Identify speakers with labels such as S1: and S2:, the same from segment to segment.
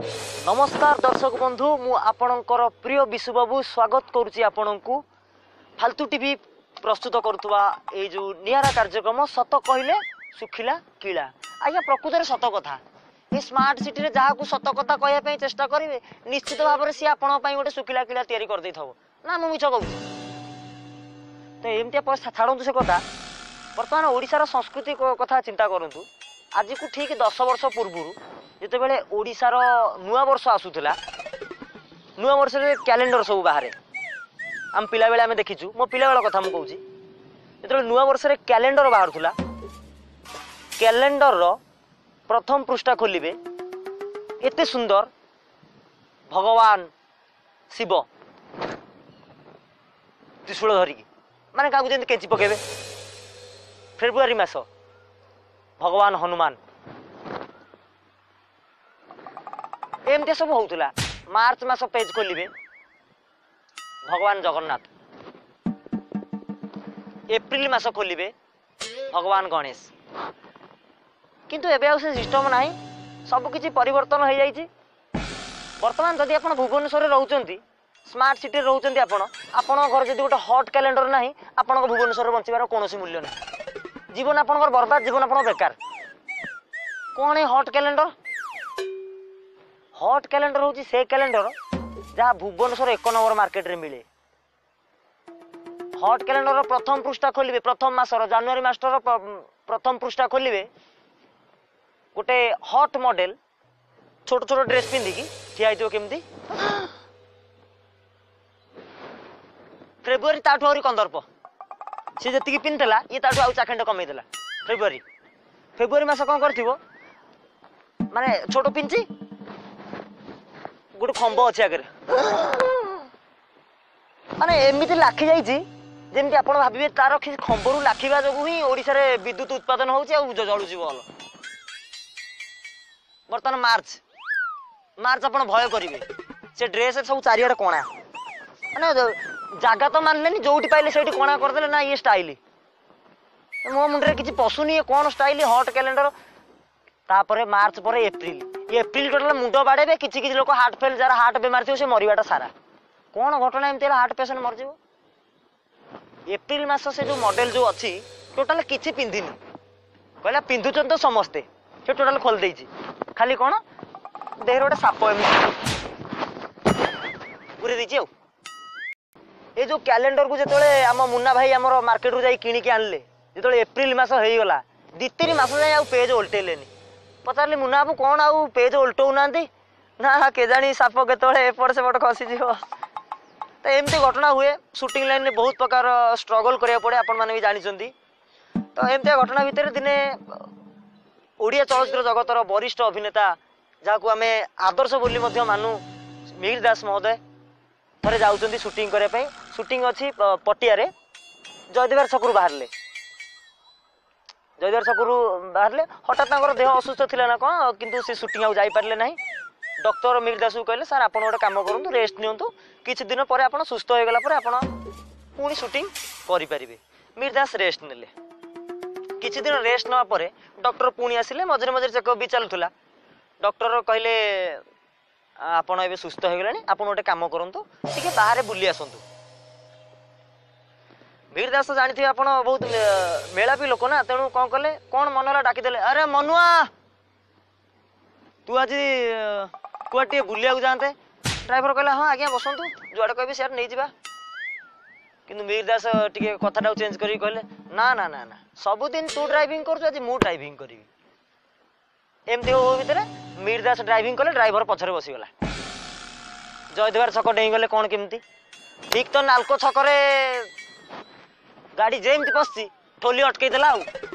S1: नमस्कार दर्शक बंधु मु आपणकर प्रिय विशु बाबू स्वागत करुच्ची आपणku फालतू टीवी प्रस्तुत करुवा ए जो नियारा कार्यक्रम सत कहले सुखिला किला आज्ञा प्रकृत सत कथा ये स्मार्ट सिटी रे जहाँ को सत कथा कहवाई चेष्टा करेंगे निश्चित भाव में सी आपण गोटे सुखिला किला तैयारी कर दे ना मु मिछ कहूँ तो एमती छाड़ू से कथा बर्तमान ओडिशार संस्कृति कथा चिंता करूँ आज को ठीक 10 वर्ष पूर्व जिते ओडिशार नुआ वर्ष आसूला नुआ वर्ष कैलेंडर सब बाहर आम पिला बेले आम देखीचु मो पिला बेला कथा मुझे जो नुआ वर्ष कैलेंडर बाहर कैलेंडर प्रथम पृष्ठा खोलिबे एते सुंदर भगवान शिव त्रिशूल धरिकी माने क्या जमी केंची पकेबे फेब्रुआरी मास भगवान हनुमान एमती सब होउतला मार्च मास पेज खोलिबे भगवान जगन्नाथ एप्रिल मास खोलिबे भगवान गणेश किंतु एबे आ से सिस्टम नाही सब किछि परिवर्तन हो जाइछि वर्तमान जदि आपण भुवनेश्वर रहउचंती स्मार्ट सिटी रहउचंती आपण घर जदि गोटे हॉट कैलेंडर नाही आपण भुवनेश्वर बंचिबार कोनोसी मूल्य नाही जीवन आपण बर्बाद जीवन आपण बेकार कौन है हॉट कैलेंडर हूँ से कैलेंडर जहाँ भुवनेश्वर 1 नंबर मार्केट रे मिले हॉट कैलेंडर प्रथम पृष्ठा खोलिबे प्रथम मासर जनवरी मासर प्रथम पृष्ठा खोलिबे गोटे हॉट मॉडल छोट छोट ड्रेस पिंधिकी ठिया होइतो केमती फेब्रुआरी ताठू आउरी कंदर्प सी जी पिंधला ये ताठू आउ चाखंड कमे देला फेब्रुआरी मास कौन करथिबो माने छोट पिंची गोटे खंब अच्छे आगे माने एमती लाखी जाइए जमी आप भावे तार खंबरू लाखा जो ही ओडिशा रे विद्युत उत्पादन होची जलुची भल बर्तमान मार्च आप भय करेंगे से ड्रेस सब चारिड़े कणा माने जगह तो मानले जो पाइले से कणा करदे ना ये स्टाइल मो मुंडे किसी पशुनी कौन स्टाइल हॉट कैलेंडर तापर मार्च पर एप्रिल टोटाल मुंड बाड़े किसी किसी लोक हार्ट फेल जार हार्ट बेमार थी से मरवाटा सारा कौन घटना एमती हार्ट पेसेंट मरज एप्रिल मास से जो मॉडल जो अच्छी टोटाल किसी पिंधिनी कहला पिंधुचन तो समस्ते से टोटाल खोल देछि खाली कौन देहर गोटे साप पूरे दीची ये जो कैलेंडर को जो आम मुन्ना भाई आम मार्केट रू जा किणिकी आनले जो एप्रिल मास हो गला 2-3 मास जाए आ पेज उल्टेलेनी पचारे मुन्ना बाबू कौन आउ पेज उल्टौ ना ना केजाणी साप केतले एपट सेपट खसीज तो एमती घटना हुए शूटिंग लाइन में बहुत प्रकार स्ट्रगल करिया पड़े आपण माने भी जानिछंती तो एमती घटना भितर दिने ओडिया चलचित्र जगतर वरिष्ठ अभिनेता जहाँ आम आदर्श बोली मानु मिहिर दास महोदय थे जाऊँच शूटिंग करने शूटिंग अच्छी पटिया जयदेवर छकरू बाहर जयदेवर छकरू बाहर हठात देह असुस्थ थिला ना कौन किंतु से शूटिंग आउ जाई पारले नाही डॉक्टर मिहिर दास को कहले सर आपण गोटे काम करंतु रेस्ट नियंतु किछि दिन पर आपण सुस्थ हो गला पर आपण पुणी शूटिंग करि परिबे मिहिर दास रेस्ट नेले किछि दिन रेस्ट नवा पर डॉक्टर पुणी आसिले मझरे मझरे चेकअप भी चलुला डॉक्टर कहले आपण एबे सुस्थ हो गलानी आपण गोटे काम करंतु टिके बाहर बुली आसंतु वीर दास जानी थे आप बहुत मेलापी लोक ना तेणु कौन कले कौन मनला डाकीदे अरे मनुआ तू आज कुआ बुलिया जाते ड्राइवर कहला हाँ आज्ञा बसंतु जुआड़े कह सियार नहीं जावा किंतु वीर दास टिके कथाटा चेंज कर कहले ना ना ना ना सबुदिन तू ड्राइविंग कर आज मु ड्राइविंग करी एमती हो भितर मीर दास ड्राइविंग कले ड्राइवर पछरे बसीगला जयदेवर छक डेई गले कौन केमती ठीक तो नालको छकरे गाड़ी जेमती पसी ठोली अटकई देला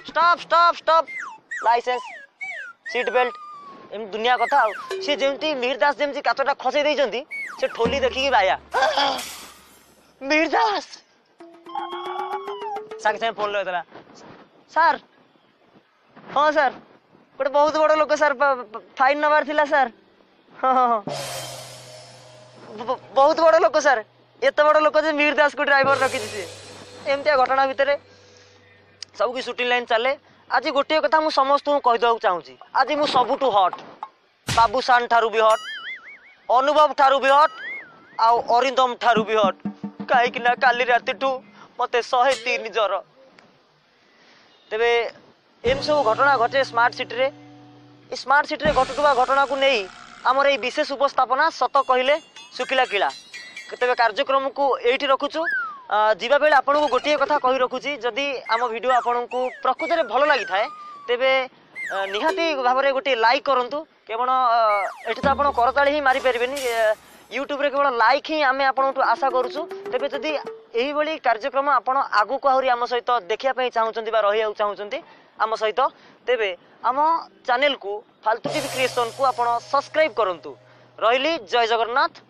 S1: stop stop stop license seat belt एम दुनिया कथा सी जेमती मिहिर दास जेमती काचटा खसई देइचंती से ठोली देखिकी बाया मिहिर दास संगे संगे फोन लगेला सर हाँ सर गोटे बहुत बड़ लोक सर फाइन नबार थिला सर हाँ बहुत बड़ लोक सर एत बड़ लोक जे मिहिर दास को ड्राइवर रखी सी एमती घटना भितर सबकी शूटिंग लाइन चले आज गोटे कथा मु समस्त कहीदेक चाहूँगी आज मु सबुठू हट बाबूशान ठारू भी हट अनुभव ठारू भी हट आउ अरिंदम ठारू भी हट कहीं काली राति मते 103 जर तेबे एम सब घटना घटे स्मार्ट सिटी रे स्मार्ट सिटी रे घटुवा घटना को नहीं आमर ये विशेष उपस्थापना सत कहले सुखिला किला तेबे कार्यक्रम को एठी रखुछु जीवा बेले आपन को गोटे कथा कहि रखुची जदि आम वीडियो आपन को प्रकृत रे भलो लागि थाए तेबे निहाती भाव में गोटे लाइक करंतु केवल एठी तो आपन करताली ही मारी परिबेनी यूट्यूब रे केवल लाइक ही आमे आपन आशा करूछु तेबे जदि एही बळी कार्यक्रम आपन आगु को आहुरी आम सहित देखिया पई चाहुचंती बा रहिया चाहुचंती आम सहित तेबे आम चैनल को फालतू टीवी क्रिएशन को आपन सब्सक्राइब करंतु रहिली जय जगन्नाथ।